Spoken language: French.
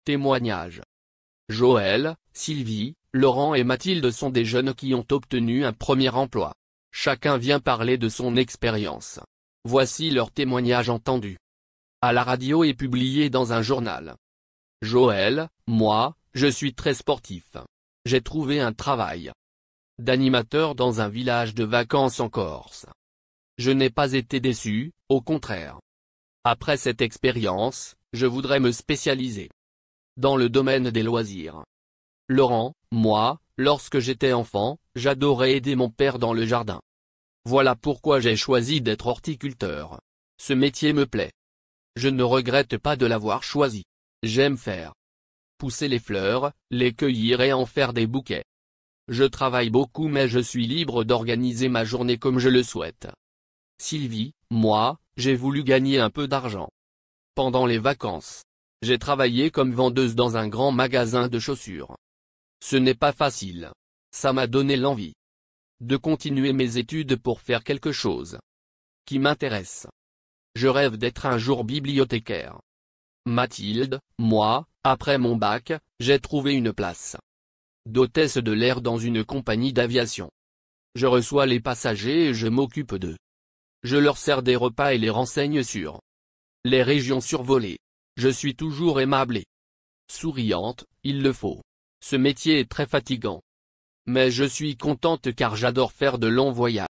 Témoignages. Joël, Sylvie, Laurent et Mathilde sont des jeunes qui ont obtenu un premier emploi. Chacun vient parler de son expérience. Voici leur témoignage entendu à la radio et publié dans un journal. Joël: moi, je suis très sportif. J'ai trouvé un travail d'animateur dans un village de vacances en Corse. Je n'ai pas été déçu, au contraire. Après cette expérience, je voudrais me spécialiser dans le domaine des loisirs. Laurent: moi, lorsque j'étais enfant, j'adorais aider mon père dans le jardin. Voilà pourquoi j'ai choisi d'être horticulteur. Ce métier me plaît. Je ne regrette pas de l'avoir choisi. J'aime faire pousser les fleurs, les cueillir et en faire des bouquets. Je travaille beaucoup mais je suis libre d'organiser ma journée comme je le souhaite. Sylvie: moi, j'ai voulu gagner un peu d'argent. Pendant les vacances, j'ai travaillé comme vendeuse dans un grand magasin de chaussures. Ce n'est pas facile. Ça m'a donné l'envie de continuer mes études pour faire quelque chose qui m'intéresse. Je rêve d'être un jour bibliothécaire. Mathilde: moi, après mon bac, j'ai trouvé une place d'hôtesse de l'air dans une compagnie d'aviation. Je reçois les passagers et je m'occupe d'eux. Je leur sers des repas et les renseigne sur les régions survolées. Je suis toujours aimable et souriante, il le faut. Ce métier est très fatigant. Mais je suis contente car j'adore faire de longs voyages.